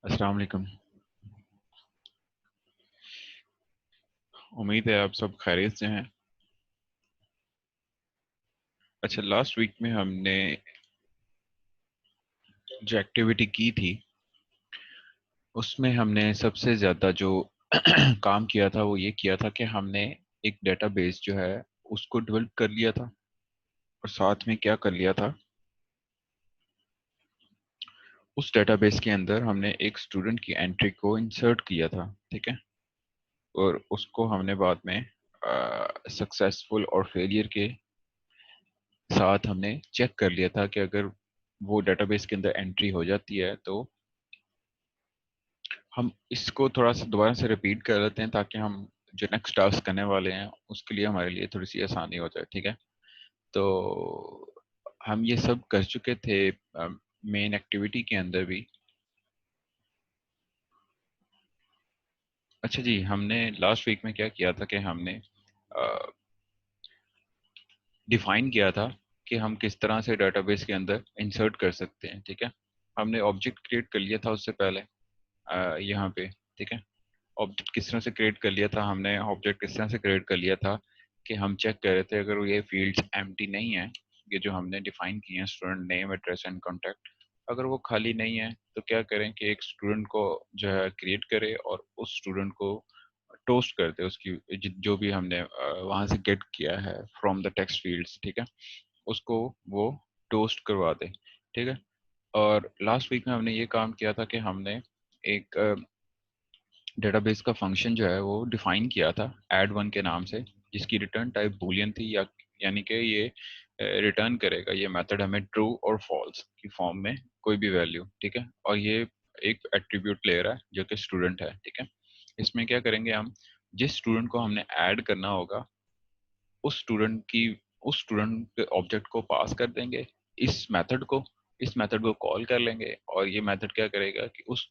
अस्सलाम वालेकुम। उम्मीद है आप सब खैरियत से हैं। अच्छा, लास्ट वीक में हमने जो एक्टिविटी की थी उसमें हमने सबसे ज़्यादा जो काम किया था वो ये किया था कि हमने एक डेटाबेस जो है उसको डेवलप कर लिया था। और साथ में क्या कर लिया था, उस डेटाबेस के अंदर हमने एक स्टूडेंट की एंट्री को इंसर्ट किया था। ठीक है। और उसको हमने बाद में सक्सेसफुल और फेलियर के साथ हमने चेक कर लिया था कि अगर वो डेटाबेस के अंदर एंट्री हो जाती है तो हम इसको थोड़ा सा दोबारा से रिपीट कर लेते हैं ताकि हम जो नेक्स्ट टास्क करने वाले हैं उसके लिए हमारे लिए थोड़ी सी आसानी हो जाए। ठीक है। तो हम ये सब कर चुके थे मेन एक्टिविटी के अंदर भी। अच्छा जी, हमने लास्ट वीक में क्या किया था कि हमने डिफाइन किया था कि हम किस तरह से डेटाबेस के अंदर इंसर्ट कर सकते हैं। ठीक है। हमने ऑब्जेक्ट क्रिएट कर लिया था उससे पहले यहाँ पे। ठीक है। ऑब्जेक्ट किस तरह से क्रिएट कर लिया था, हमने ऑब्जेक्ट किस तरह से क्रिएट कर लिया था कि हम चेक कर रहे थे अगर ये फील्ड्स एम्प्टी नहीं है, ये जो हमने डिफाइन किए हैं student name address and contact, अगर वो खाली नहीं है तो क्या करें कि एक स्टूडेंट को जो है क्रिएट करे और उस स्टूडेंट को टोस्ट कर दे उसकी जो भी हमने वहां से गेट किया है फ्रॉम द टेक्स्ट फील्ड्स। ठीक है। उसको वो टोस्ट करवा दे। ठीक है। और लास्ट वीक में हमने ये काम किया था कि हमने एक डेटाबेस का फंक्शन जो है वो डिफाइन किया था ऐड वन के नाम से, जिसकी रिटर्न टाइप बूलियन थी, या यानी कि ये रिटर्न करेगा, ये मेथड हमें ट्रू और फॉल्स की फॉर्म में कोई भी वैल्यू। ठीक है। और ये एक एट्रीब्यूट ले रहा है जो कि स्टूडेंट है। ठीक है। इसमें क्या करेंगे, हम जिस स्टूडेंट को हमने ऐड करना होगा उस स्टूडेंट की उस स्टूडेंट के ऑब्जेक्ट को पास कर देंगे इस मेथड को कॉल कर लेंगे और ये मेथड क्या करेगा कि उस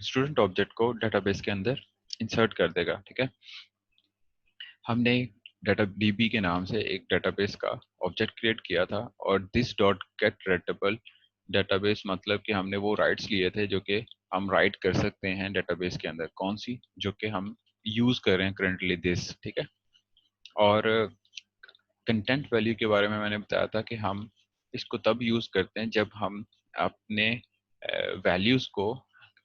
स्टूडेंट ऑब्जेक्ट को डेटाबेस के अंदर इंसर्ट कर देगा। ठीक है। हमने डाटा डीबी के नाम से एक डेटाबेस का ऑब्जेक्ट क्रिएट किया था और दिस डॉट गेट रेटेबल डेटाबेस मतलब कि हमने वो राइट्स लिए थे जो कि हम राइट कर सकते हैं डेटाबेस के अंदर, कौन सी, जो कि हम यूज कर रहे हैं करंटली दिस। ठीक है। और कंटेंट वैल्यू के बारे में मैंने बताया था कि हम इसको तब यूज करते हैं जब हम अपने वैल्यूज को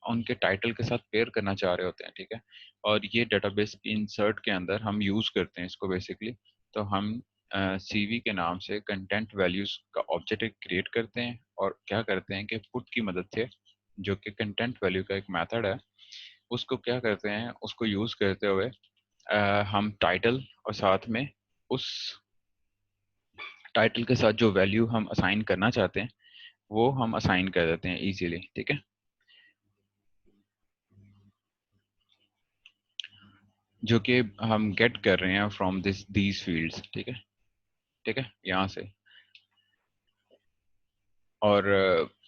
उनके टाइटल के साथ पेयर करना चाह रहे होते हैं। ठीक है। और ये डेटाबेस इंसर्ट के अंदर हम यूज करते हैं इसको बेसिकली। तो हम सीवी के नाम से कंटेंट वैल्यूज का ऑब्जेक्ट क्रिएट करते हैं और क्या करते हैं कि पुट की मदद से, जो कि कंटेंट वैल्यू का एक मेथड है, उसको क्या करते हैं, उसको यूज करते हुए हम टाइटल और साथ में उस टाइटल के साथ जो वैल्यू हम असाइन करना चाहते हैं वो हम असाइन कर देते हैं इजीली। ठीक है। जो कि हम गेट कर रहे हैं फ्रॉम दीज फील्ड्स। ठीक है। ठीक है, यहाँ से। और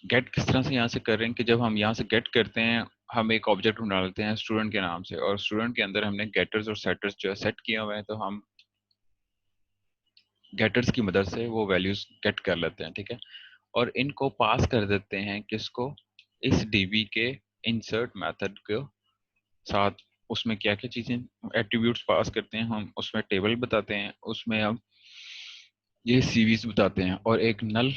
गेट किस तरह से यहाँ से कर रहे हैं कि जब हम यहाँ से गेट करते हैं हम एक ऑब्जेक्ट बना लेते हैं स्टूडेंट के नाम से, और स्टूडेंट के अंदर हमने गेटर्स और सेटर्स जो है सेट किए हुए हैं, तो हम गेटर्स की मदद से वो वैल्यूज गेट कर लेते हैं। ठीक है। और इनको पास कर देते हैं किसको, इस डीबी के इंसर्ट मेथड को साथ। उसमें क्या क्या चीजें एट्रीब्यूट्स पास करते हैं, हम उसमें टेबल बताते हैं, उसमें हम ये सीवीज बताते हैं, और एक नल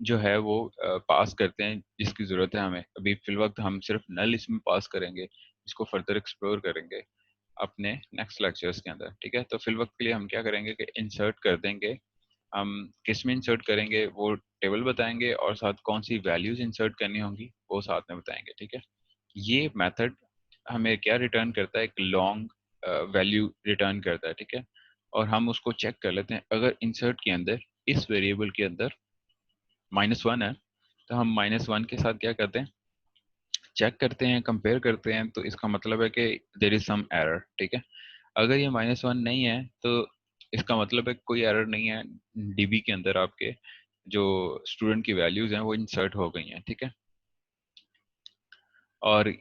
जो है वो पास करते हैं जिसकी जरूरत है हमें। अभी फिल वक्त हम सिर्फ नल इसमें पास करेंगे, इसको फर्दर एक्सप्लोर करेंगे अपने नेक्स्ट लेक्चर्स के अंदर। ठीक है। तो फिल वक्त के लिए हम क्या करेंगे कि इंसर्ट कर देंगे। हम किस में इंसर्ट करेंगे वो टेबल बताएंगे, और साथ कौन सी वैल्यूज इंसर्ट करनी होंगी वो साथ में बताएंगे। ठीक है। ये मेथड हमें क्या रिटर्न करता है, एक लॉन्ग वैल्यू रिटर्न करता है। ठीक है। और हम उसको चेक कर लेते हैं, अगर इंसर्ट के अंदर इस वेरिएबल के अंदर -1 है तो हम -1 के साथ क्या करते हैं, चेक करते हैं, कंपेयर करते हैं, तो इसका मतलब है कि देर इज सम एरर। ठीक है। अगर ये -1 नहीं है तो इसका मतलब है कोई एरर नहीं है, डीबी के अंदर आपके जो स्टूडेंट की वैल्यूज हैं वो इंसर्ट हो गई हैं। ठीक है। और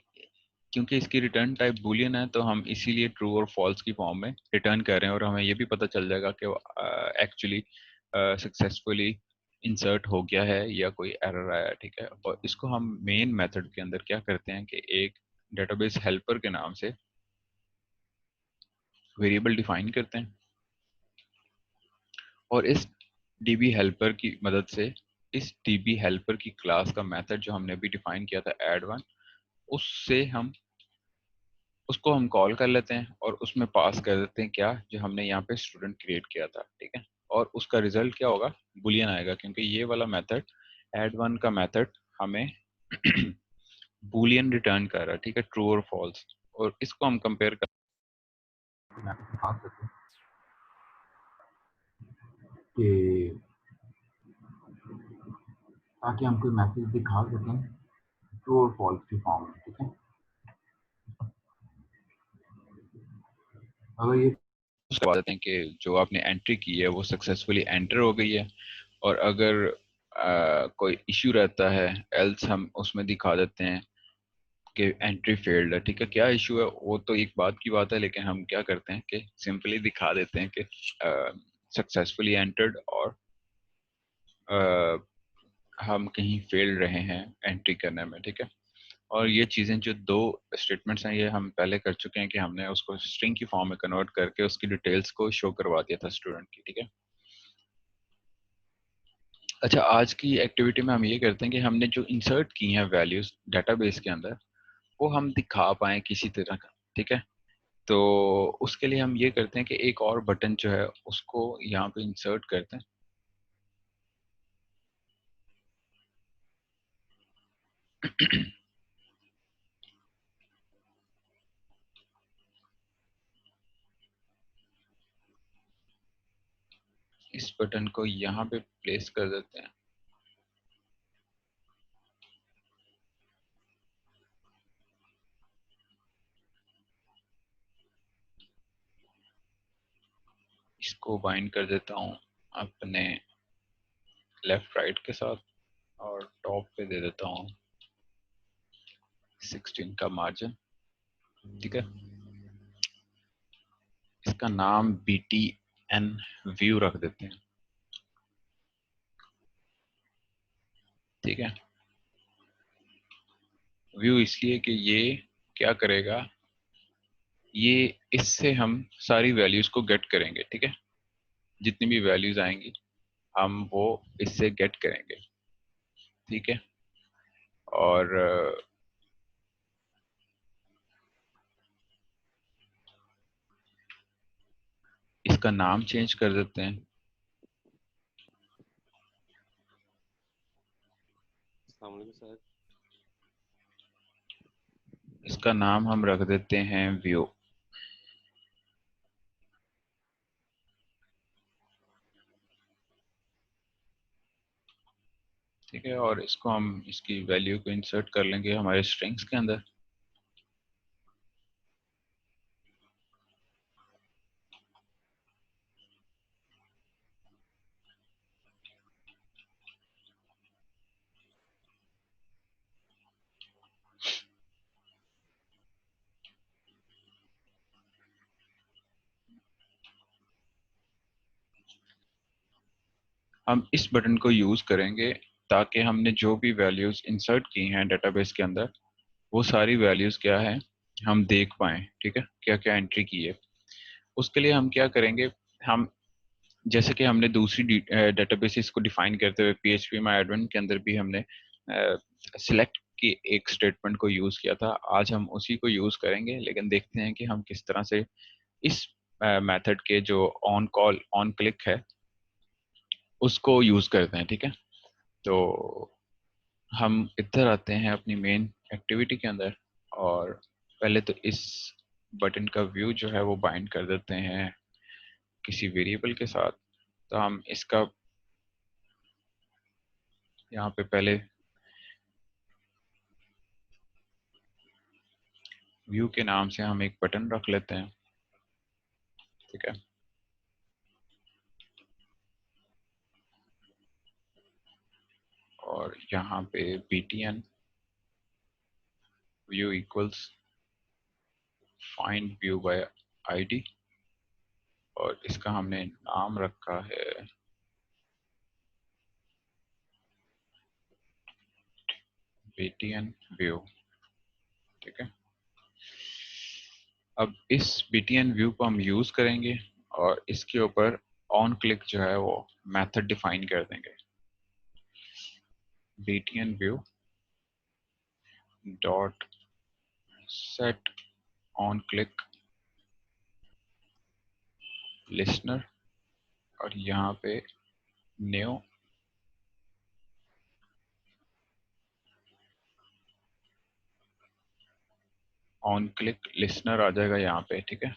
क्योंकि इसकी रिटर्न टाइप बूलियन है तो हम इसीलिए ट्रू और फॉल्स की फॉर्म में रिटर्न कर रहे हैं, और हमें ये भी पता चल जाएगा कि एक्चुअली सक्सेसफुली इंसर्ट हो गया है या कोई एरर आया है, ठीक है। और इसको हम मेन मेथड के अंदर क्या करते हैं कि एक डेटाबेस हेल्पर के नाम से वेरिएबल डिफाइन करते हैं, और इस डीबी हेल्पर की मदद से इस डीबी हेल्पर की क्लास का मेथड जो हमने अभी डिफाइन किया था ऐड वन, उससे हम उसको हम कॉल कर लेते हैं और उसमें पास कर देते हैं क्या, जो हमने यहाँ पे स्टूडेंट क्रिएट किया था, ठीक है। और उसका रिजल्ट क्या होगा, बुलियन आएगा, क्योंकि ये वाला मेथड ऐड वन का मेथड हमें बुलियन रिटर्न कर रहा है, ठीक है, ट्रू और फॉल्स। और इसको हम कंपेयर कर दिखा सकते हैं कि ताकि हम कोई मैसेज दिखा सकें ट्रू और फॉल्स की फॉर्म में, ठीक है। अगर ये उसके बाद देते हैं कि जो आपने एंट्री की है वो सक्सेसफुली एंटर हो गई है, और अगर कोई इश्यू रहता है एल्स हम उसमें दिखा देते हैं कि एंट्री फेल्ड है, ठीक है। क्या इश्यू है वो तो एक बात की बात है, लेकिन हम क्या करते हैं कि सिंपली दिखा देते हैं कि सक्सेसफुली एंटर्ड, और हम कहीं फेल रहे हैं एंट्री करने में, ठीक है। और ये चीज़ें जो दो स्टेटमेंट्स हैं ये हम पहले कर चुके हैं कि हमने उसको स्ट्रिंग की फॉर्म में कन्वर्ट करके उसकी डिटेल्स को शो करवा दिया था स्टूडेंट की, ठीक है। अच्छा, आज की एक्टिविटी में हम ये करते हैं कि हमने जो इंसर्ट की हैं वैल्यूज डेटाबेस के अंदर वो हम दिखा पाएं किसी तरह का, ठीक है। तो उसके लिए हम ये करते हैं कि एक और बटन जो है उसको यहाँ पे इंसर्ट करते हैं। इस बटन को यहाँ पे प्लेस कर देते हैं। इसको बाइंड कर देता हूँ अपने लेफ्ट राइट के साथ, और टॉप पे दे देता हूँ 16 का मार्जिन, ठीक है। इसका नाम BTN व्यू रख देते हैं, ठीक है। व्यू इसलिए कि ये क्या करेगा, ये इससे हम सारी वैल्यूज को गेट करेंगे, ठीक है। जितनी भी वैल्यूज आएंगी हम वो इससे गेट करेंगे, ठीक है। और इसका नाम चेंज कर देते हैं। सर इसका नाम हम रख देते हैं व्यू, ठीक है। और इसको हम इसकी वैल्यू को इंसर्ट कर लेंगे हमारे स्ट्रिंग्स के अंदर। हम इस बटन को यूज करेंगे ताकि हमने जो भी वैल्यूज इंसर्ट की हैं डेटाबेस के अंदर वो सारी वैल्यूज क्या है हम देख पाएं, ठीक है, क्या क्या एंट्री की है। उसके लिए हम क्या करेंगे, हम जैसे कि हमने दूसरी डेटाबेसेस को डिफाइन करते हुए PHP में एडमिन के अंदर भी हमने सिलेक्ट की एक स्टेटमेंट को यूज किया था, आज हम उसी को यूज करेंगे, लेकिन देखते हैं कि हम किस तरह से इस मेथड के जो ऑन कॉल ऑन क्लिक है उसको यूज करते हैं, ठीक है। तो हम इधर आते हैं अपनी मेन एक्टिविटी के अंदर, और पहले तो इस बटन का व्यू जो है वो बाइंड कर देते हैं किसी वेरिएबल के साथ। तो हम इसका यहाँ पे पहले व्यू के नाम से हम एक बटन रख लेते हैं, ठीक है। और यहाँ पे BTN view equals find view bye ID, और इसका हमने नाम रखा है btn व्यू, ठीक है। अब इस btn व्यू को हम यूज करेंगे और इसके ऊपर ऑन क्लिक जो है वो मेथड डिफाइन कर देंगे। btn view dot set on click listener, और यहाँ पे न्यू ऑन क्लिक लिसनर आ जाएगा यहाँ पे, ठीक है।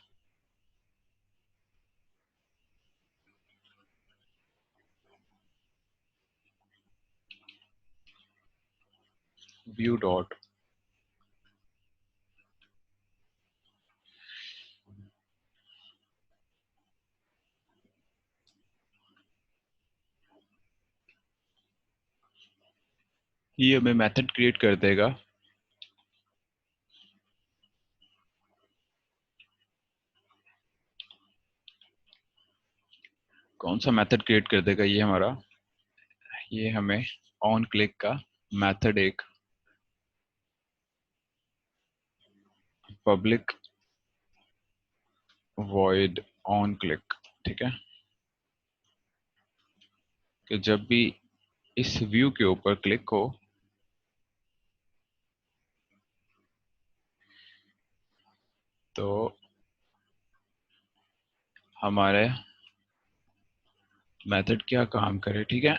व्यू डॉट ये हमें मेथड क्रिएट कर देगा। कौन सा मेथड क्रिएट कर देगा ये हमारा, ये हमें ऑन क्लिक का मेथड एक पब्लिक वॉइड ऑन क्लिक, ठीक है, कि जब भी इस व्यू के ऊपर क्लिक हो तो हमारे मेथड क्या काम करे, ठीक है।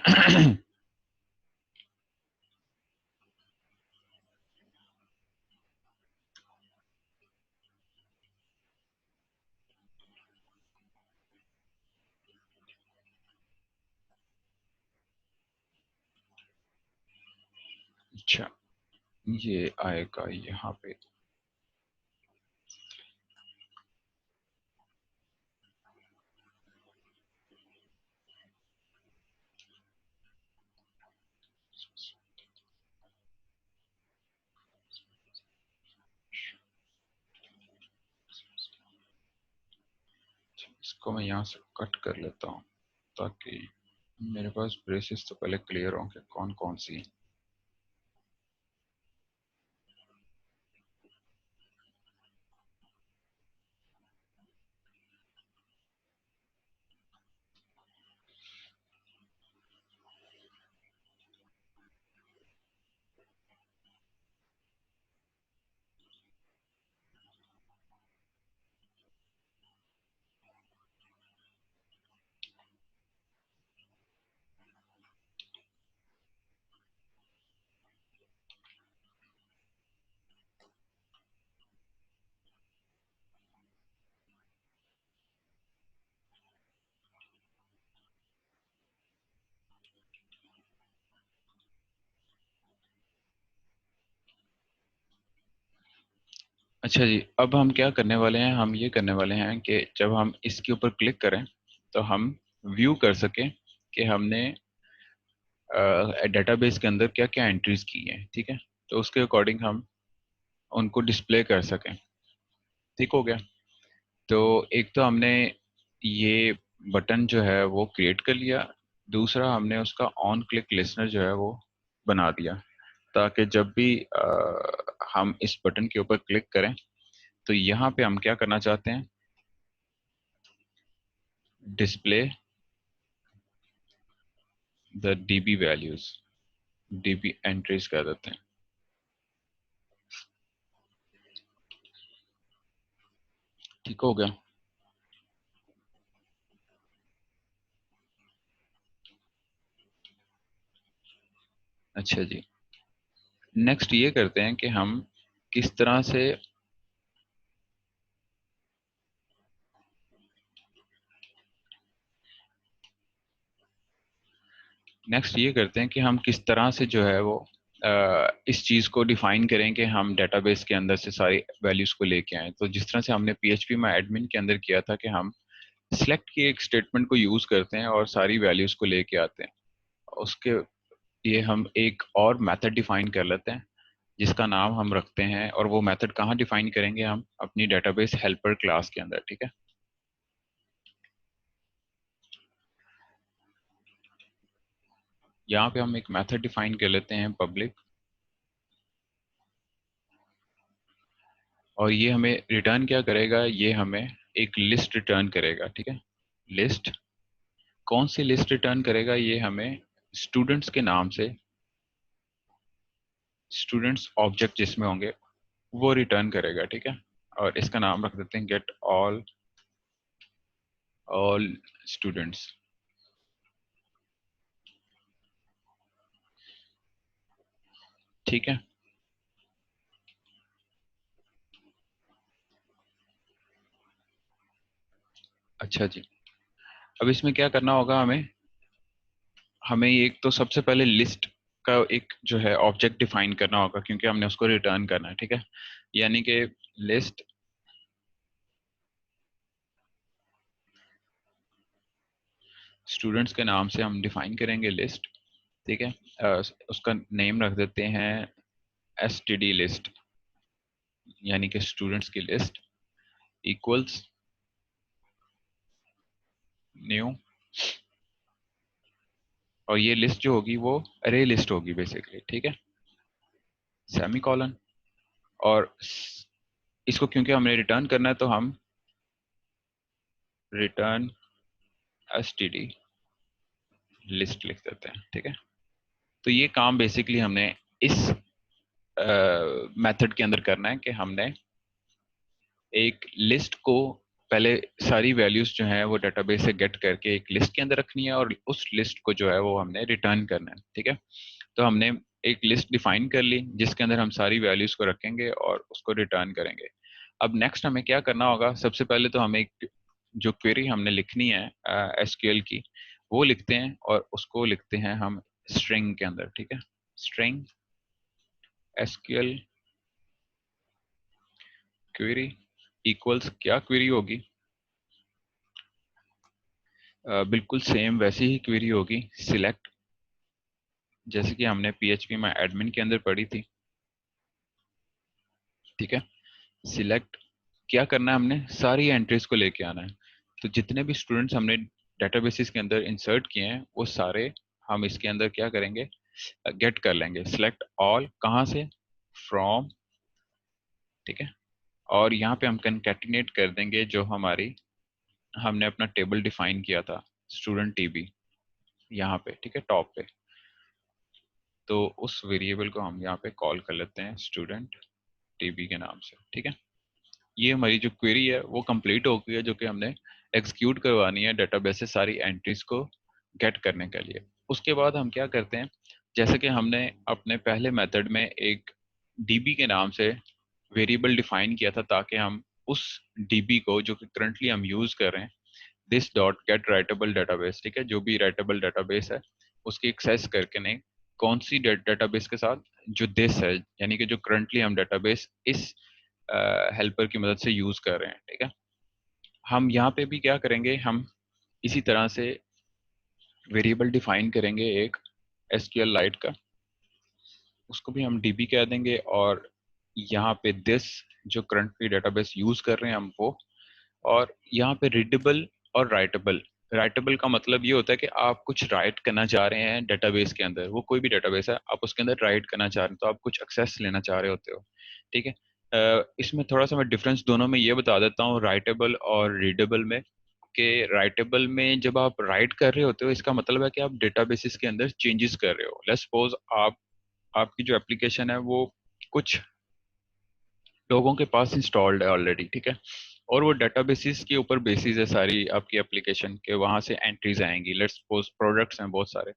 अच्छा, ये आएगा यहाँ पे। इसको मैं यहाँ से कट कर लेता हूँ ताकि मेरे पास ब्रेसेस तो पहले क्लियर हों कि कौन कौन सी। अच्छा जी, अब हम क्या करने वाले हैं, हम ये करने वाले हैं कि जब हम इसके ऊपर क्लिक करें तो हम व्यू कर सकें कि हमने डेटाबेस के अंदर क्या क्या एंट्रीज की हैं, ठीक है। तो उसके अकॉर्डिंग हम उनको डिस्प्ले कर सकें। ठीक हो गया। तो एक तो हमने ये बटन जो है वो क्रिएट कर लिया, दूसरा हमने उसका ऑन क्लिक लिसनर जो है वो बना दिया, ताकि जब भी हम इस बटन के ऊपर क्लिक करें तो यहाँ पे हम क्या करना चाहते हैं, display the dB values, dB entries कर देते हैं। ठीक हो गया। अच्छा जी, नेक्स्ट ये करते हैं कि हम किस तरह से, नेक्स्ट ये करते हैं कि हम किस तरह से जो है वो इस चीज़ को डिफाइन करें कि हम डेटाबेस के अंदर से सारी वैल्यूज़ को लेके आएं। तो जिस तरह से हमने पीएचपी में एडमिन के अंदर किया था कि हम सिलेक्ट की एक स्टेटमेंट को यूज़ करते हैं और सारी वैल्यूज़ को लेके आते हैं, उसके ये हम एक और मेथड डिफाइन कर लेते हैं जिसका नाम हम रखते हैं, और वो मेथड कहाँ डिफाइन करेंगे, हम अपनी डेटाबेस हेल्पर क्लास के अंदर, ठीक है। यहाँ पे हम एक मेथड डिफाइन कर लेते हैं पब्लिक और ये हमें रिटर्न क्या करेगा, ये हमें एक लिस्ट रिटर्न करेगा, ठीक है। लिस्ट, कौन सी लिस्ट रिटर्न करेगा, ये हमें स्टूडेंट्स के नाम से, स्टूडेंट्स ऑब्जेक्ट जिसमें होंगे वो रिटर्न करेगा, ठीक है। और इसका नाम रख देते हैं गेट ऑल स्टूडेंट्स, ठीक है। अच्छा जी, अब इसमें क्या करना होगा हमें, हमें एक तो सबसे पहले लिस्ट का एक जो है ऑब्जेक्ट डिफाइन करना होगा, क्योंकि हमने उसको रिटर्न करना है, ठीक है। यानी कि लिस्ट, स्टूडेंट्स के नाम से हम डिफाइन करेंगे लिस्ट, ठीक है। उसका नेम रख देते हैं std लिस्ट, यानी कि स्टूडेंट्स की लिस्ट, इक्वल्स न्यू, और ये लिस्ट जो होगी वो अरे लिस्ट होगी बेसिकली, ठीक है, सेमी कॉलन। और इसको क्योंकि हमने रिटर्न करना है तो हम रिटर्न std लिस्ट लिख देते हैं, ठीक है। तो ये काम बेसिकली हमने इस मेथड के अंदर करना है कि हमने एक लिस्ट को पहले सारी वैल्यूज जो है वो डेटाबेस से गेट करके एक लिस्ट के अंदर रखनी है, और उस लिस्ट को जो है वो हमने रिटर्न करना है, ठीक है। तो हमने एक लिस्ट डिफाइन कर ली जिसके अंदर हम सारी वैल्यूज को रखेंगे और उसको रिटर्न करेंगे। अब नेक्स्ट हमें क्या करना होगा, सबसे पहले तो हमें एक जो क्वेरी हमने लिखनी है एसक्यूएल की, वो लिखते हैं और उसको लिखते हैं हम स्ट्रिंग के अंदर, ठीक है। स्ट्रिंग एसक्यूएल क्वेरी इक्वल्स, क्या क्वेरी होगी, बिल्कुल सेम वैसी ही क्वेरी होगी, सिलेक्ट, जैसे कि हमने पीएचपी में एडमिन के अंदर पढ़ी थी, ठीक है। सिलेक्ट, क्या करना है, हमने सारी एंट्रीज को लेके आना है। तो जितने भी स्टूडेंट्स हमने डेटाबेसिस के अंदर इंसर्ट किए हैं वो सारे हम इसके अंदर क्या करेंगे, गेट कर लेंगे। सिलेक्ट ऑल कहाँ से, फ्रॉम, ठीक है। और यहाँ पे हम कंकैटिनेट कर देंगे जो हमारी, हमने अपना टेबल डिफाइन किया था स्टूडेंट टीबी यहाँ पे, ठीक है, टॉप पे। तो उस वेरिएबल को हम यहाँ पे कॉल कर लेते हैं स्टूडेंट टीबी के नाम से, ठीक है। ये हमारी जो क्वेरी है वो कंप्लीट हो गई है, जो कि हमने एग्जीक्यूट करवानी है डेटाबेस से सारी एंट्रीज को गेट करने के लिए। उसके बाद हम क्या करते हैं, जैसे कि हमने अपने पहले मेथड में एक डीबी के नाम से वेरिएबल डिफाइन किया था, ताकि हम उस डीबी को जो कि करंटली हम यूज कर रहे हैं, this dot gate writable database, ठीक है, जो भी राइटेबल डेटाबेस है उसकी एक्सेस करके नहीं, कौन सी डेटाबेस के साथ, जो दिस है, यानी कि जो करंटली हम डेटाबेस इस हेल्पर की मदद से यूज कर रहे हैं, ठीक है। हम यहाँ पे भी क्या करेंगे, हम इसी तरह से वेरिएबल डिफाइन करेंगे एक एसक्यूएल लाइट का, उसको भी हम डीबी कह देंगे, और यहाँ पे दिस जो करंटली डेटाबेस यूज कर रहे हैं हम वो, और यहाँ पे रीडेबल और राइटेबल। राइटेबल का मतलब ये होता है कि आप कुछ राइट करना चाह रहे हैं डेटाबेस के अंदर, वो कोई भी डेटाबेस है, आप उसके अंदर राइट करना चाह रहे हैं, तो आप कुछ एक्सेस लेना चाह रहे होते हो, ठीक है। इसमें थोड़ा सा मैं डिफरेंस दोनों में ये बता देता हूँ, राइटेबल और रीडेबल में, कि राइटेबल में जब आप राइट कर रहे होते हो इसका मतलब है कि आप डेटाबेसिस के अंदर चेंजेस कर रहे हो। लेट्स सपोज आप, आपकी जो एप्लीकेशन है वो कुछ लोगों के पास इंस्टॉल्ड है ऑलरेडी, ठीक है, और वो डेटाबेसिस के ऊपर बेसिस है सारी आपकी एप्लीकेशन के, वहां से एंट्रीज आएंगी। लेट्स सपोज प्रोडक्ट्स हैं बहुत सारे,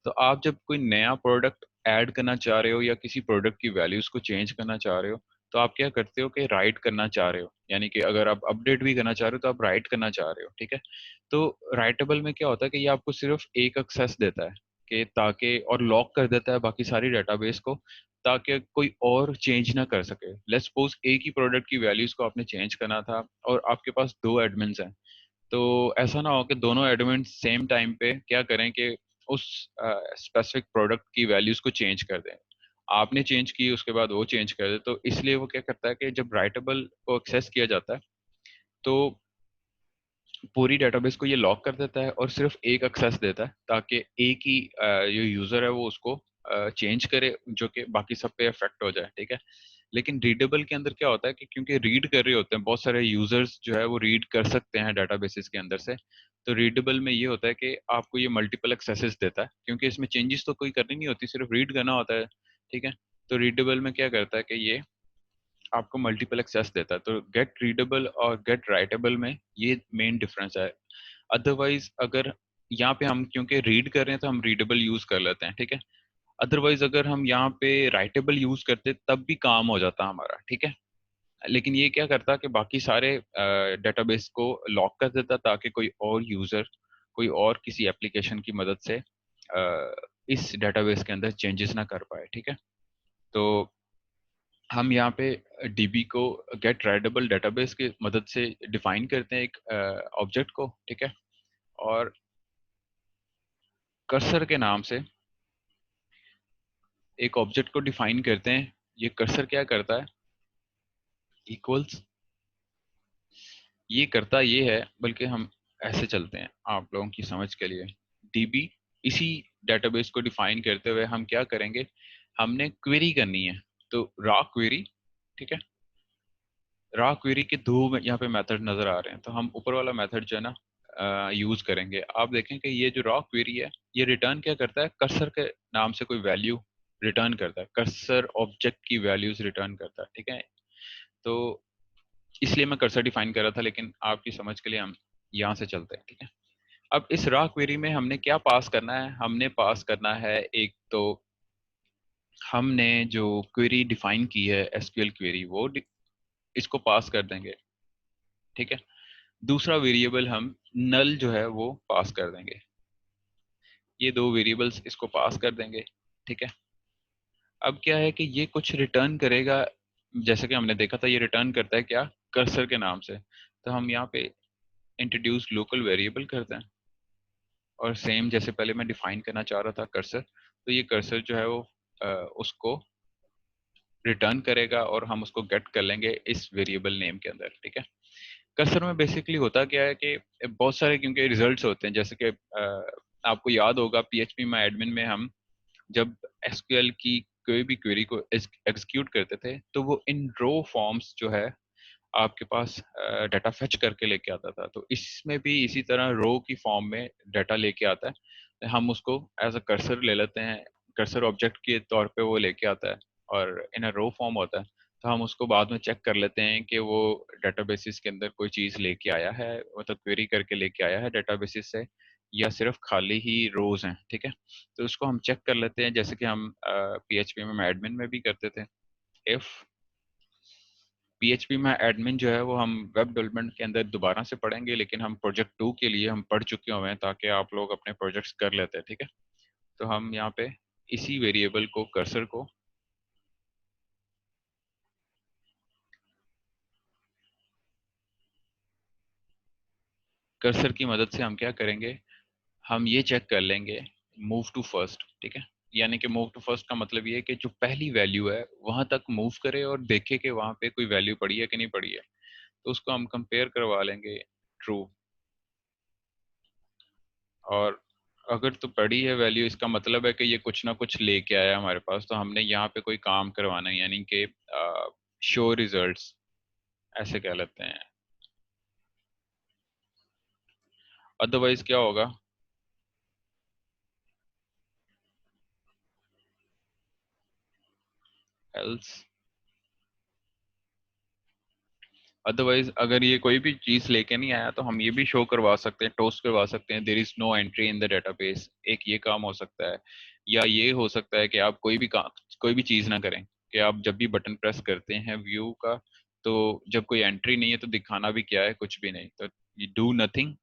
तो आप जब कोई नया प्रोडक्ट ऐड करना चाह रहे हो या किसी प्रोडक्ट की वैल्यूज को चेंज करना चाह रहे हो, तो आप क्या करते हो कि राइट करना चाह रहे हो, यानी कि अगर आप अपडेट भी करना चाह रहे हो तो आप राइट करना चाह रहे हो, ठीक है। तो राइटेबल में क्या होता है कि ये आपको सिर्फ एक एक्सेस देता है, कि ताकि, और लॉक कर देता है बाकी सारी डेटाबेस को, ताकि कोई और चेंज ना कर सके। लेट्स सपोज एक ही प्रोडक्ट की वैल्यूज को आपने चेंज करना था और आपके पास दो एडमिन्स हैं, तो ऐसा ना हो कि दोनों एडमिन सेम टाइम पे क्या करें कि उस स्पेसिफिक प्रोडक्ट की वैल्यूज को चेंज कर दें। आपने चेंज की उसके बाद वो चेंज कर दे, तो इसलिए वो क्या करता है कि जब राइटेबल को एक्सेस किया जाता है तो पूरी डेटाबेस को ये लॉक कर देता है और सिर्फ एक एक्सेस देता है, ताकि एक ही जो यूजर है वो उसको चेंज करे, जो कि बाकी सब पे इफेक्ट हो जाए, ठीक है। लेकिन रीडेबल के अंदर क्या होता है कि क्योंकि रीड कर रहे होते हैं बहुत सारे यूजर्स जो है वो रीड कर सकते हैं डाटाबेसेस के अंदर से, तो रीडेबल में ये होता है कि आपको ये मल्टीपल एक्सेसेस देता है क्योंकि इसमें चेंजेस तो कोई करनी नहीं होती, सिर्फ रीड करना होता है, ठीक है। तो रीडेबल में क्या करता है कि ये आपको मल्टीपल एक्सेस देता है। तो गेट रीडेबल और गेट राइटेबल में ये मेन डिफरेंस है। अदरवाइज अगर यहाँ पे हम क्योंकि रीड कर रहे हैं तो हम रीडेबल यूज कर लेते हैं, ठीक है। अदरवाइज अगर हम यहाँ पे राइटेबल यूज करते तब भी काम हो जाता हमारा, ठीक है। लेकिन ये क्या करता कि बाकी सारे डेटाबेस को लॉक कर देता ताकि कोई और यूजर कोई और किसी एप्लीकेशन की मदद से इस डेटाबेस के अंदर चेंजेस ना कर पाए, ठीक है। तो हम यहाँ पे डीबी को गेट राइडेबल डेटाबेस की मदद से डिफाइन करते हैं एक ऑब्जेक्ट को, ठीक है। और कर्सर के नाम से एक ऑब्जेक्ट को डिफाइन करते हैं। ये कर्सर क्या करता है, इक्वल्स, ये करता ये है, बल्कि हम ऐसे चलते हैं आप लोगों की समझ के लिए। डीबी, इसी डेटाबेस को डिफाइन करते हुए हम क्या करेंगे, हमने क्वेरी करनी है, तो रॉ क्वेरी, ठीक है। रॉ क्वेरी के दो यहाँ पे मेथड नजर आ रहे हैं, तो हम ऊपर वाला मेथड जो है ना यूज करेंगे। आप देखें कि ये जो रॉ क्वेरी है ये रिटर्न क्या करता है, कर्सर के नाम से कोई वैल्यू रिटर्न करता है, कर्सर ऑब्जेक्ट की वैल्यूज रिटर्न करता है, ठीक है। तो इसलिए मैं कर्सर डिफाइन कर रहा था, लेकिन आपकी समझ के लिए हम यहाँ से चलते हैं, ठीक है। अब इस रॉ क्वेरी में हमने क्या पास करना है, हमने पास करना है एक तो हमने जो क्वेरी डिफाइन की है एसक्यूएल क्वेरी वो इसको पास कर देंगे, ठीक है। दूसरा वेरिएबल हम नल जो है वो पास कर देंगे, ये दो वेरिएबल्स इसको पास कर देंगे, ठीक है। अब क्या है कि ये कुछ रिटर्न करेगा, जैसे कि हमने देखा था ये रिटर्न करता है क्या, कर्सर के नाम से। तो हम यहाँ पे इंट्रोड्यूस लोकल वेरिएबल करते हैं और सेम जैसे पहले मैं डिफाइन करना चाह रहा था कर्सर, तो ये कर्सर जो है वो उसको रिटर्न करेगा और हम उसको गेट कर लेंगे इस वेरिएबल नेम के अंदर, ठीक है। कर्सर में बेसिकली होता क्या है कि बहुत सारे क्योंकि रिजल्ट्स होते हैं, जैसे कि आपको याद होगा पीएचपी में एडमिन में हम जब एसक्यूएल की कोई भी क्वेरी को एग्जीक्यूट करते थे तो वो इन रो फॉर्म्स जो है आपके पास डाटा फेच करके लेके आता था। तो इसमें भी इसी तरह रो की फॉर्म में डाटा लेके आता है, हम उसको एज अ कर्सर ले लेते हैं, कर्सर ऑब्जेक्ट के तौर पे वो लेके आता है और इन अ रो फॉर्म होता है। तो हम उसको बाद में चेक कर लेते हैं कि वो डेटाबेसिस के अंदर कोई चीज़ लेके आया है, मतलब क्वेरी करके लेके आया है डेटाबेसिस से, या सिर्फ खाली ही रोज हैं, ठीक है। तो उसको हम चेक कर लेते हैं, जैसे कि हम पीएचपी में एडमिन में भी करते थे। इफ पीएचपी में एडमिन जो है वो हम वेब डेवलपमेंट के अंदर दोबारा से पढ़ेंगे, लेकिन हम प्रोजेक्ट 2 के लिए हम पढ़ चुके हुए हैं ताकि आप लोग अपने प्रोजेक्ट्स कर लेते हैं, ठीक है। तो हम यहाँ पे इसी वेरिएबल को कर्सर की मदद से हम क्या करेंगे, हम ये चेक कर लेंगे मूव टू फर्स्ट, ठीक है। यानी कि मूव टू फर्स्ट का मतलब ये है कि जो पहली वैल्यू है वहां तक मूव करे और देखे कि वहां पे कोई वैल्यू पड़ी है कि नहीं पड़ी है। तो उसको हम कंपेयर करवा लेंगे ट्रू, और अगर तो पड़ी है वैल्यू इसका मतलब है कि ये कुछ ना कुछ लेके आया हमारे पास, तो हमने यहाँ पे कोई काम करवाना है, यानी कि शो रिजल्ट्स ऐसे कह लेते हैं। अदरवाइज क्या होगा, एल्स, अदरवाइज अगर ये कोई भी चीज लेके नहीं आया तो हम ये भी शो करवा सकते हैं, टोस्ट करवा सकते हैं there is no entry in the database, एक ये काम हो सकता है। या ये हो सकता है कि आप कोई भी चीज ना करें, कि आप जब भी बटन प्रेस करते हैं व्यू का, तो जब कोई एंट्री नहीं है तो दिखाना भी क्या है, कुछ भी नहीं, तो you डू नथिंग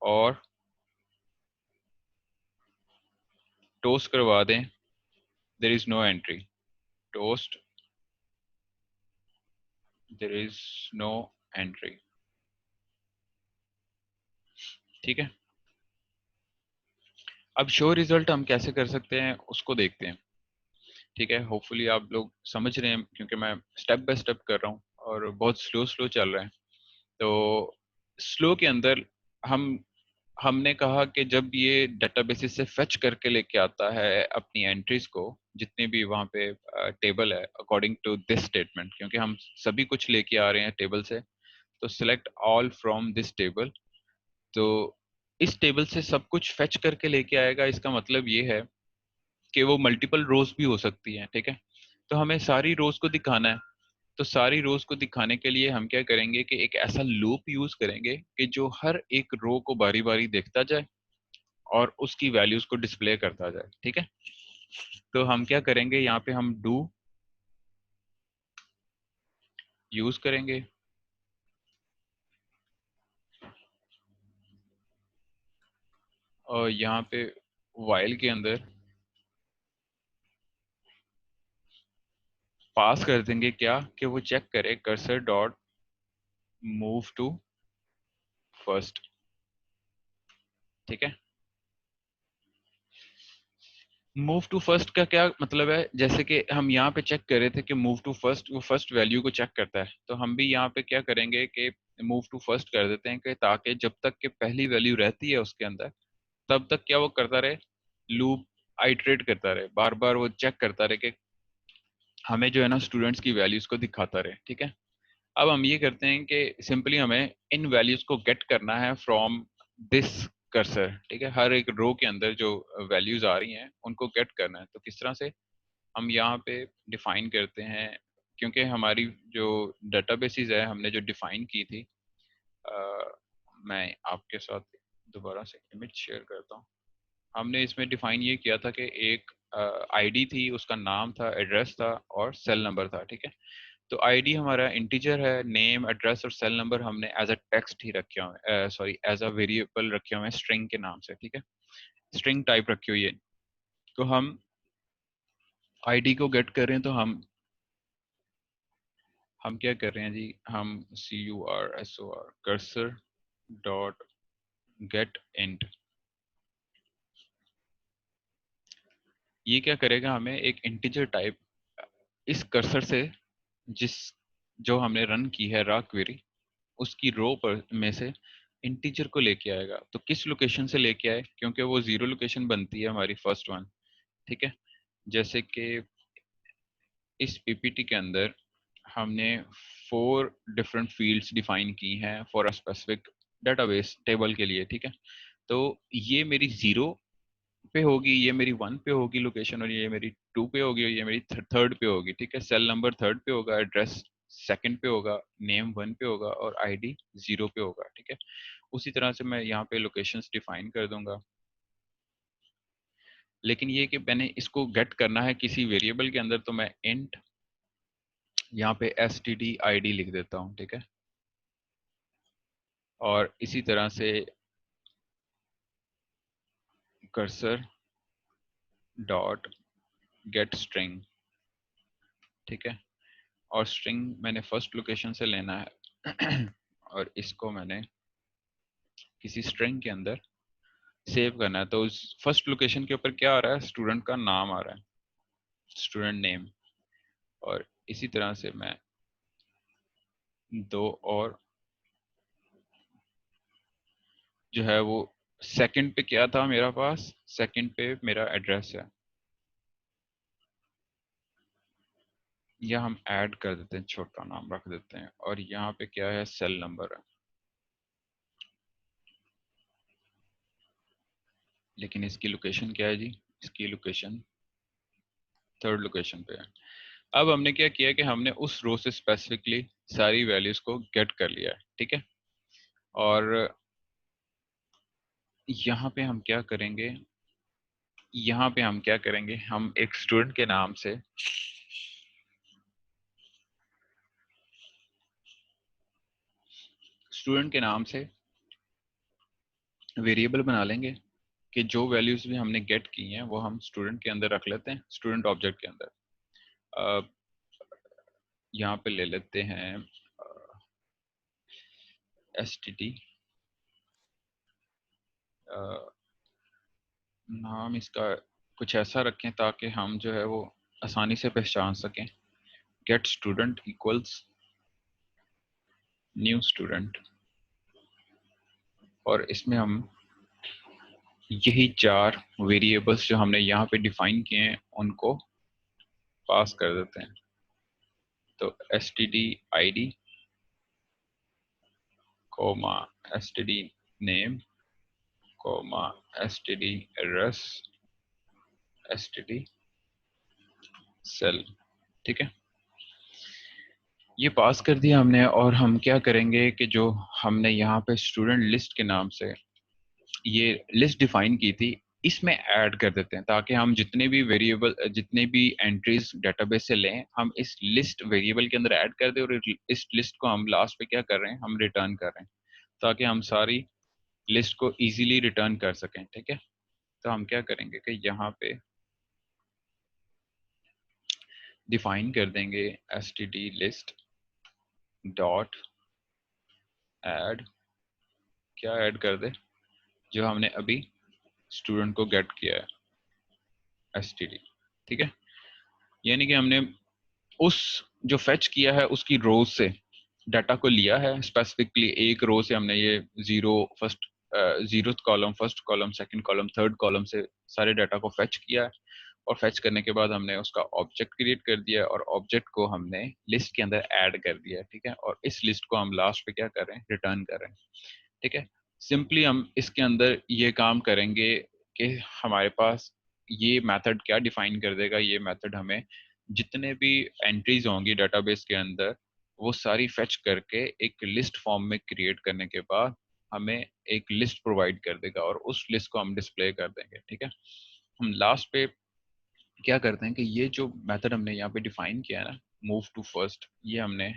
और टोस्ट करवा दें there is no entry, toast there is no entry, ठीक है। अब शो रिजल्ट हम कैसे कर सकते हैं उसको देखते हैं, ठीक है। होपफुली आप लोग समझ रहे हैं क्योंकि मैं स्टेप बाय स्टेप कर रहा हूँ और बहुत स्लो स्लो चल रहा है। तो स्लो के अंदर हम हमने कहा कि जब ये डेटाबेसिस से फेच करके लेके आता है अपनी एंट्रीज को, जितने भी वहाँ पे टेबल है अकॉर्डिंग टू दिस स्टेटमेंट, क्योंकि हम सभी कुछ लेके आ रहे हैं टेबल से, तो select all from this table. तो इस टेबल से सब कुछ फेच करके लेके आएगा। इसका मतलब ये है कि वो मल्टीपल रोज भी हो सकती हैं, ठीक है। तो हमें सारी रोज को दिखाना है। तो सारी रोज को दिखाने के लिए हम क्या करेंगे कि एक ऐसा लूप यूज करेंगे कि जो हर एक रो को बारी बारी देखता जाए और उसकी वैल्यूज को डिस्प्ले करता जाए, ठीक है। तो हम क्या करेंगे, यहाँ पे हम डू यूज करेंगे और यहाँ पे वाइल के अंदर पास कर देंगे क्या कि वो चेक करे cursor dot move to first, ठीक है। मूव टू फर्स्ट का क्या मतलब है, जैसे कि हम यहाँ पे चेक कर रहे थे कि मूव टू फर्स्ट वो फर्स्ट वैल्यू को चेक करता है, तो हम भी यहाँ पे क्या करेंगे कि मूव टू फर्स्ट कर देते हैं कि ताकि जब तक कि पहली वैल्यू रहती है उसके अंदर तब तक क्या वो करता रहे, लूप आइटरेट करता रहे, बार बार वो चेक करता रहे कि हमें जो है ना स्टूडेंट्स की वैल्यूज को दिखाता रहे, ठीक है। अब हम ये करते हैं कि सिंपली हमें इन वैल्यूज को गेट करना है फ्रॉम दिस कर्सर, ठीक है। हर एक रो के अंदर जो वैल्यूज आ रही हैं उनको गेट करना है। तो किस तरह से हम यहाँ पे डिफाइन करते हैं, क्योंकि हमारी जो डेटाबेसेस है हमने जो डिफाइन की थी, मैं आपके साथ दोबारा से इमेज शेयर करता हूँ। हमने इसमें डिफाइन ये किया था कि एक आईडी थी, उसका नाम था, एड्रेस था और सेल नंबर था, ठीक है। तो आईडी हमारा इंटीजर है, नेम एड्रेस और सेल नंबर हमने एज अ टेक्स्ट ही रखे हुए हैं, सॉरी एज अ वेरिएबल रखे हुए हैं स्ट्रिंग के नाम से, ठीक है। स्ट्रिंग टाइप रखी हुई है। तो हम आईडी को गेट कर रहे हैं, तो हम क्या कर रहे हैं जी, हम CURSOR cursor dot gate int, ये क्या करेगा, हमें एक इंटीजर टाइप इस कर्सर से जिस जो हमने रन की है रॉ क्वेरी उसकी रो पर में से इंटीजर को लेके आएगा। तो किस लोकेशन से लेके आए, क्योंकि वो जीरो लोकेशन बनती है हमारी फर्स्ट वन, ठीक है। जैसे कि इस पीपीटी के अंदर हमने 4 डिफरेंट फील्ड्स डिफाइन की हैं for a specific database table के लिए, ठीक है। तो ये मेरी 0 पे होगी, ये मेरी 1 पे होगी लोकेशन, और ये मेरी 2 पे होगी और ये मेरी थर्ड पे होगी, ठीक है। सेल नंबर थर्ड पे होगा, एड्रेस सेकंड पे होगा, नेम 1 पे होगा और आईडी 0 पे होगा, ठीक है। उसी तरह से मैं यहाँ पे लोकेशंस डिफाइन कर दूंगा, लेकिन ये कि मैंने इसको गेट करना है किसी वेरिएबल के अंदर, तो मैं इंट यहाँ पे std id लिख देता हूँ, ठीक है। और इसी तरह से कर्सर डॉट गेट स्ट्रिंग, ठीक है। और स्ट्रिंग मैंने फर्स्ट लोकेशन से लेना है और इसको मैंने किसी स्ट्रिंग के अंदर सेव करना है। तो उस फर्स्ट लोकेशन के ऊपर क्या आ रहा है, स्टूडेंट का नाम आ रहा है, स्टूडेंट नेम। और इसी तरह से मैं 2 और जो है वो सेकंड पे क्या था मेरा पास, सेकंड पे मेरा एड्रेस है, या हम ऐड कर देते हैं, छोटा नाम रख देते हैं। और यहाँ पे क्या है, सेल नंबर है, लेकिन इसकी लोकेशन क्या है जी, इसकी लोकेशन थर्ड लोकेशन पे है। अब हमने क्या किया कि हमने उस रो से स्पेसिफिकली सारी वैल्यूज को गेट कर लिया है, ठीक है। और यहाँ पे हम क्या करेंगे, यहाँ पे हम क्या करेंगे, हम एक स्टूडेंट के नाम से वेरिएबल बना लेंगे कि जो वैल्यूज भी हमने गेट की हैं वो हम स्टूडेंट के अंदर रख लेते हैं, स्टूडेंट ऑब्जेक्ट के अंदर। यहाँ पे ले लेते हैं std, नाम इसका कुछ ऐसा रखें ताकि हम जो है वो आसानी से पहचान सकें। Get student equals new student, और इसमें हम यही 4 वेरिएबल्स जो हमने यहाँ पे डिफाइन किए हैं उनको पास कर देते हैं। तो std id comma std name comma std address std cell, ठीक है। ये पास कर दिया हमने, और हम क्या करेंगे कि जो हमने यहाँ पे स्टूडेंट लिस्ट के नाम से ये लिस्ट डिफाइन की थी, इसमें ऐड कर देते हैं, ताकि हम जितने भी वेरिएबल, जितने भी एंट्रीज डेटाबेस से लें, हम इस लिस्ट वेरिएबल के अंदर ऐड कर दें, और इस लिस्ट को हम लास्ट पे क्या कर रहे हैं, हम रिटर्न कर रहे हैं, ताकि हम सारी लिस्ट को इजीली रिटर्न कर सकें, ठीक है। तो हम क्या करेंगे कि यहाँ पे डिफाइन कर देंगे std लिस्ट डॉट ऐड, क्या ऐड कर दे, जो हमने अभी स्टूडेंट को गेट किया है std, ठीक है। यानी कि हमने उस जो फेच किया है उसकी रो से डाटा को लिया है, स्पेसिफिकली एक रो से हमने ये zero column, first column, second column, third column से सारे डाटा को फेच किया है, और फेच करने के बाद हमने उसका ऑब्जेक्ट क्रिएट कर दिया है, और ऑब्जेक्ट को हमने लिस्ट के अंदर ऐड कर दिया है, ठीक है। और इस लिस्ट को हम लास्ट पे क्या कर रहे हैं, रिटर्न कर रहे हैं, ठीक है। सिंपली हम इसके अंदर ये काम करेंगे कि हमारे पास ये मेथड क्या डिफाइन कर देगा, ये मेथड हमें जितने भी एंट्रीज होंगी डेटाबेस के अंदर वो सारी फेच करके एक लिस्ट फॉर्म में क्रिएट करने के बाद हमें एक लिस्ट प्रोवाइड कर देगा, और उस लिस्ट को हम डिस्प्ले कर देंगे, ठीक है। हम लास्ट पे क्या करते हैं कि ये जो मेथड हमने यहाँ पे डिफाइन किया है ना, मूव टू फर्स्ट, ये हमने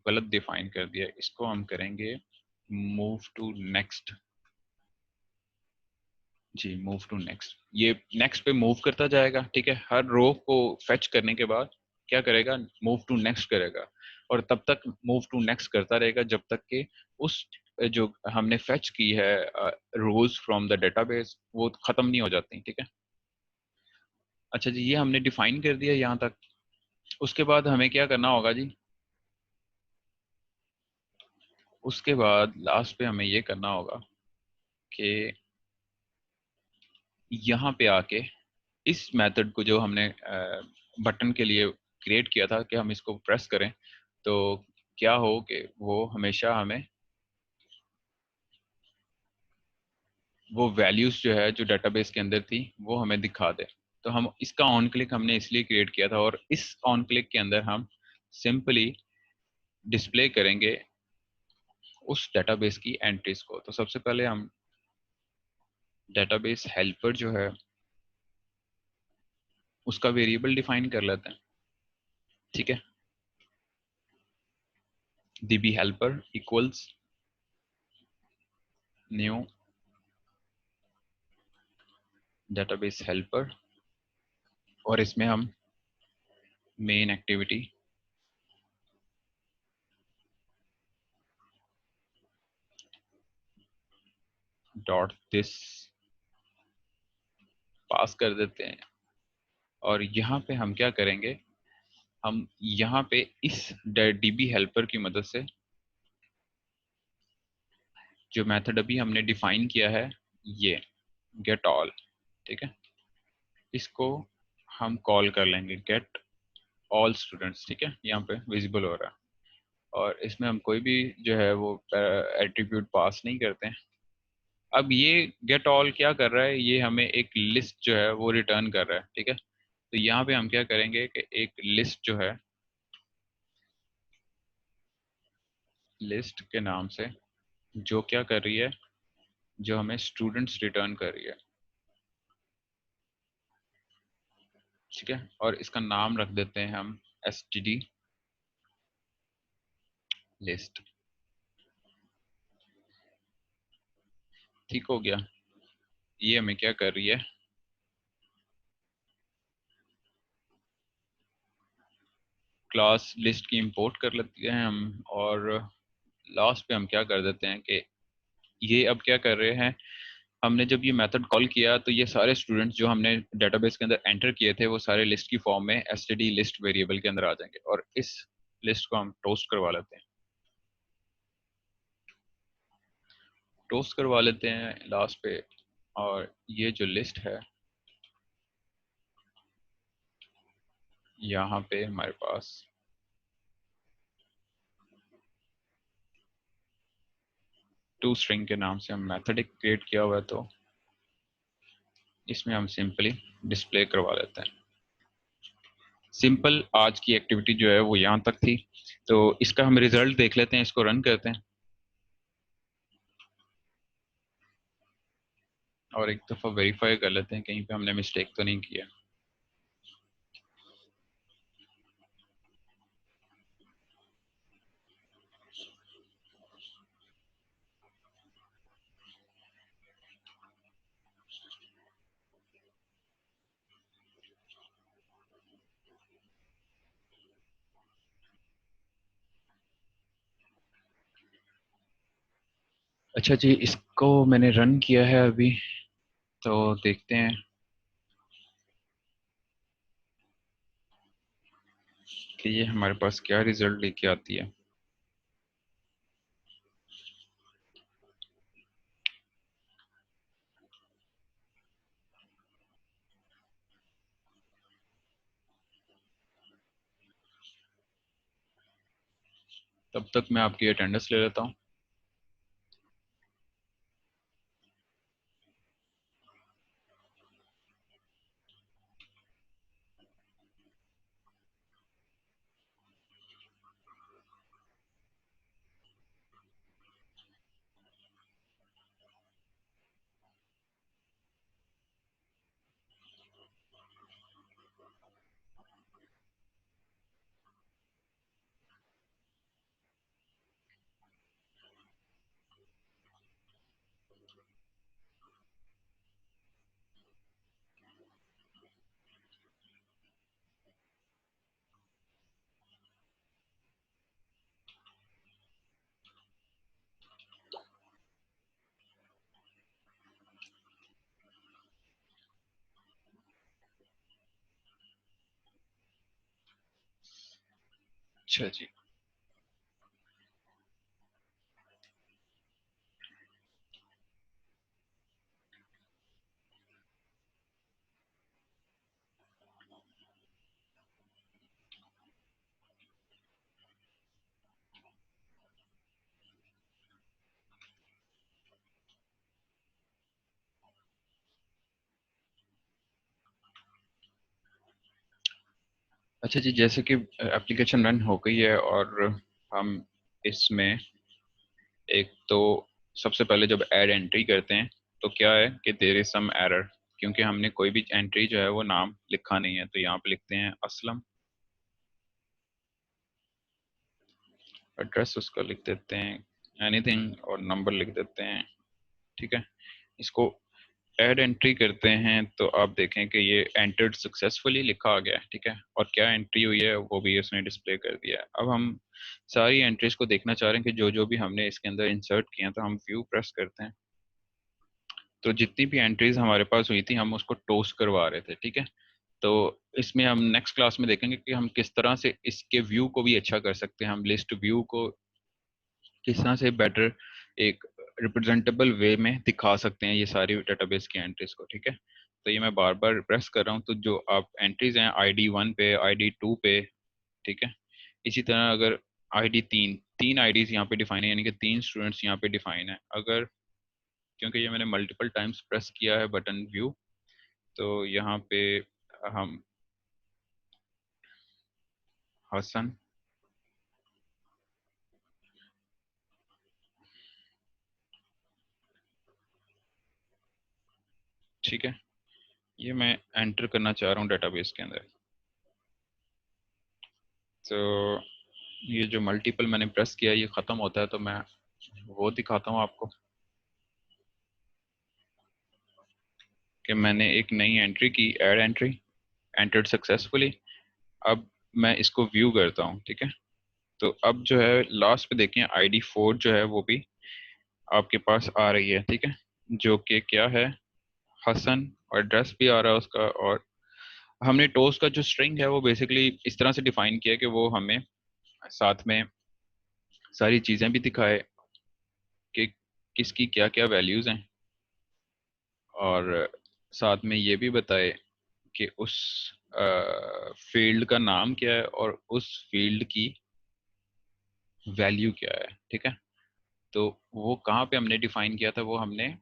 गलत डिफाइन कर दिया, इसको हम करेंगे मूव टू नेक्स्ट। जी, मूव टू नेक्स्ट, ये नेक्स्ट पे मूव करता जाएगा, ठीक है। हर रो को फेच करने के बाद क्या करेगा, मूव टू नेक्स्ट करेगा, और तब तक मूव टू नेक्स्ट करता रहेगा जब तक कि उस जो हमने फेच की है रोज फ्रॉम द डेटाबेस वो खत्म नहीं हो जाती, ठीक है। अच्छा जी, ये हमने डिफाइन कर दिया यहाँ तक। उसके बाद हमें क्या करना होगा जी, उसके बाद लास्ट पे हमें ये करना होगा कि यहाँ पे आके इस मेथड को जो हमने बटन के लिए क्रिएट किया था कि हम इसको प्रेस करें तो क्या हो कि वो हमेशा हमें वो वैल्यूज जो है जो डेटाबेस के अंदर थी वो हमें दिखा दे। तो हम इसका ऑन क्लिक हमने इसलिए क्रिएट किया था, और इस ऑन क्लिक के अंदर हम सिंपली डिस्प्ले करेंगे उस डेटाबेस की एंट्रीज को। तो सबसे पहले हम डेटाबेस हेल्पर जो है उसका वेरिएबल डिफाइन कर लेते हैं, ठीक है। db helper equals new database helper, और इसमें हम मेन एक्टिविटी डॉट दिस पास कर देते हैं। और यहाँ पे हम क्या करेंगे, हम यहाँ पे इस db हेल्पर की मदद से जो मेथड अभी हमने डिफाइन किया है ये गेट ऑल, ठीक है, इसको हम कॉल कर लेंगे गेट ऑल स्टूडेंट्स, ठीक है। यहाँ पे विजिबल हो रहा है, और इसमें हम कोई भी जो है वो एट्रीब्यूट पास नहीं करते हैं। अब ये गेट ऑल क्या कर रहा है, ये हमें एक लिस्ट जो है वो रिटर्न कर रहा है, ठीक है। तो यहाँ पे हम क्या करेंगे कि एक लिस्ट जो है, लिस्ट के नाम से जो क्या कर रही है, जो हमें स्टूडेंट्स रिटर्न कर रही है, ठीक है। और इसका नाम रख देते हैं हम std लिस्ट, ठीक हो गया। ये हमें क्या कर रही है, क्लास लिस्ट की इंपोर्ट कर लेते हैं हम, और लास्ट पे हम क्या कर देते हैं कि ये अब क्या कर रहे हैं, हमने जब ये मेथड कॉल किया तो ये सारे स्टूडेंट्स जो हमने डेटाबेस के अंदर एंटर किए थे वो सारे लिस्ट की फॉर्म में std लिस्ट वेरिएबल के अंदर आ जाएंगे, और इस लिस्ट को हम टोस्ट करवा लेते हैं, टोस्ट करवा लेते हैं लास्ट पे। और ये जो लिस्ट है यहाँ पे हमारे पास टू स्ट्रिंग के नाम से हम मेथड क्रिएट किया हुआ है, तो इसमें हम सिंपली डिस्प्ले करवा लेते हैं। सिंपल आज की एक्टिविटी जो है वो यहाँ तक थी, तो इसका हम रिजल्ट देख लेते हैं, इसको रन करते हैं और एक दफ़ा वेरीफाई कर लेते हैं कहीं पे हमने मिस्टेक तो नहीं किया। अच्छा जी, इसको मैंने रन किया है अभी, तो देखते हैं कि ये हमारे पास क्या रिजल्ट लेके आती है। तब तक मैं आपकी अटेंडेंस ले लेता हूँ। अच्छा जी, अच्छा जी, जैसे कि एप्लीकेशन रन हो गई है और हम इसमें एक तो सबसे पहले जब ऐड एंट्री करते हैं तो क्या है कि देयर इज सम एरर, क्योंकि हमने कोई भी एंट्री जो है वो नाम लिखा नहीं है। तो यहाँ पे लिखते हैं असलम, एड्रेस उसका लिख देते हैं एनीथिंग और नंबर लिख देते हैं। ठीक है, इसको ऐड एंट्री करते हैं तो आप देखें कि ये एंटर्ड सक्सेसफुली लिखा आ गया है। ठीक है, और क्या एंट्री हुई है वो भी उसने डिस्प्ले कर दिया है। अब हम सारी एंट्रीज को देखना चाह रहे हैं कि जो जो भी हमने इसके अंदर इंसर्ट किए हैं, तो हम व्यू प्रेस करते हैं तो जितनी भी एंट्रीज हमारे पास हुई थी हम उसको टोस्ट करवा रहे थे। ठीक है, तो इसमें हम नेक्स्ट क्लास में देखेंगे कि हम किस तरह से इसके व्यू को भी अच्छा कर सकते हैं, हम लिस्ट व्यू को किस तरह से बेटर एक रिप्रेजेंटेबल वे में दिखा सकते हैं ये सारी डेटाबेस की एंट्रीज को। ठीक है, तो ये मैं बार बार प्रेस कर रहा हूँ, तो जो आप एंट्रीज हैं ID 1 पे, ID 2 पे, ठीक है, इसी तरह अगर ID 3, तीन आईडीज यहाँ पे डिफाइन है, यानी कि 3 स्टूडेंट्स यहाँ पे डिफाइन है। अगर क्योंकि ये मैंने मल्टीपल टाइम्स प्रेस किया है बटन व्यू, तो यहाँ पे हम हसन, ठीक है, ये मैं एंटर करना चाह रहा हूँ डेटाबेस के अंदर। तो ये जो मल्टीपल मैंने प्रेस किया ये ख़त्म होता है, तो मैं वो दिखाता हूँ आपको कि मैंने एक नई एंट्री की, ऐड एंट्री, एंटर्ड सक्सेसफुली। अब मैं इसको व्यू करता हूँ। ठीक है, तो अब जो है लास्ट पे देखें ID 4 जो है वो भी आपके पास आ रही है। ठीक है, जो कि क्या है, हसन, और एड्रेस भी आ रहा है उसका। और हमने टोस्ट का जो स्ट्रिंग है वो बेसिकली इस तरह से डिफाइन किया कि वो हमें साथ में सारी चीज़ें भी दिखाए कि किसकी क्या क्या वैल्यूज़ हैं, और साथ में ये भी बताए कि उस फील्ड का नाम क्या है और उस फील्ड की वैल्यू क्या है, ठीक है। तो वो कहाँ पे हमने डिफाइन किया था, वो हमने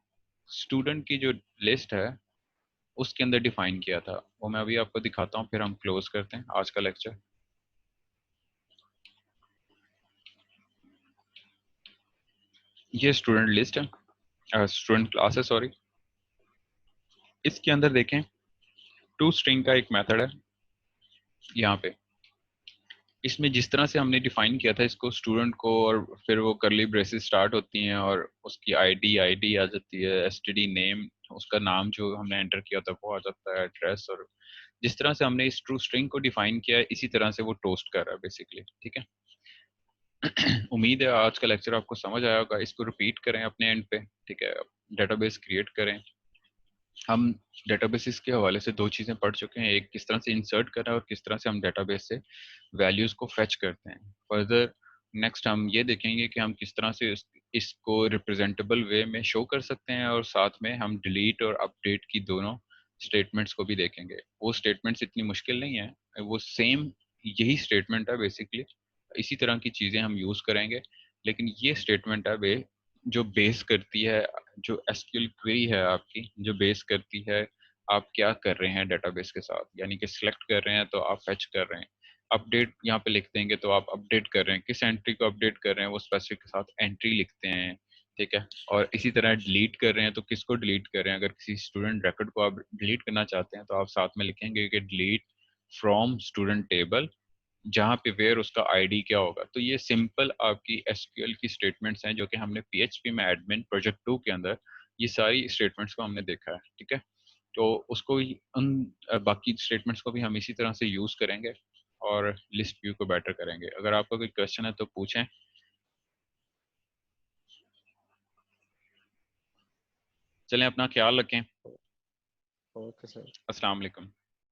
स्टूडेंट की जो लिस्ट है उसके अंदर डिफाइन किया था। वो मैं अभी आपको दिखाता हूँ, फिर हम क्लोज करते हैं आज का लेक्चर। ये स्टूडेंट लिस्ट है, स्टूडेंट क्लास है सॉरी। इसके अंदर देखें टू स्ट्रिंग का एक मेथड है यहाँ पे। इसमें जिस तरह से हमने डिफाइन किया था इसको स्टूडेंट को, और फिर वो करली ब्रेसेस स्टार्ट होती हैं और उसकी आईडी आईडी आ जाती है, एसटीडी नेम, उसका नाम जो हमने एंटर किया था वो आ जाता है, एड्रेस। और जिस तरह से हमने इस ट्रू स्ट्रिंग को डिफाइन किया है इसी तरह से वो टोस्ट कर रहा है बेसिकली, ठीक है। उम्मीद है आज का लेक्चर आपको समझ आया होगा। इसको रिपीट करें अपने एंड पे, ठीक है। डेटाबेस क्रिएट करें। हम डेटाबेसेस के हवाले से दो चीज़ें पढ़ चुके हैं, एक किस तरह से इंसर्ट करना है और किस तरह से हम डेटाबेस से वैल्यूज़ को फेच करते हैं। फर्दर नेक्स्ट हम ये देखेंगे कि हम किस तरह से इसको रिप्रेजेंटेबल वे में शो कर सकते हैं, और साथ में हम डिलीट और अपडेट की दोनों स्टेटमेंट्स को भी देखेंगे। वो स्टेटमेंट्स इतनी मुश्किल नहीं है, वो सेम यही स्टेटमेंट है बेसिकली, इसी तरह की चीज़ें हम यूज़ करेंगे। लेकिन ये स्टेटमेंट है जो बेस करती है, जो एसक्यूएल क्वेरी है आपकी, जो बेस करती है आप क्या कर रहे हैं डेटाबेस के साथ। यानी कि सिलेक्ट कर रहे हैं तो आप फेच कर रहे हैं, अपडेट यहाँ पे लिख देंगे तो आप अपडेट कर रहे हैं, किस एंट्री को अपडेट कर रहे हैं वो स्पेसिफिक के साथ एंट्री लिखते हैं, ठीक है। और इसी तरह डिलीट कर रहे हैं तो किसको डिलीट कर रहे हैं, अगर किसी स्टूडेंट रिकॉर्ड को आप डिलीट करना चाहते हैं तो आप साथ में लिखेंगे कि डिलीट फ्रॉम स्टूडेंट टेबल, जहाँ पे वेयर उसका आईडी क्या होगा। तो ये सिंपल आपकी एसक्यूएल की स्टेटमेंट्स हैं जो कि हमने पीएचपी में एडमिन प्रोजेक्ट 2 के अंदर ये सारी स्टेटमेंट्स को हमने देखा है, ठीक है। तो उन बाकी स्टेटमेंट्स को भी हम इसी तरह से यूज करेंगे और लिस्ट व्यू को बेटर करेंगे। अगर आपका कोई क्वेश्चन है तो पूछें। चलें, अपना ख्याल रखें। Okay sir. अस्सलाम वालेकुम।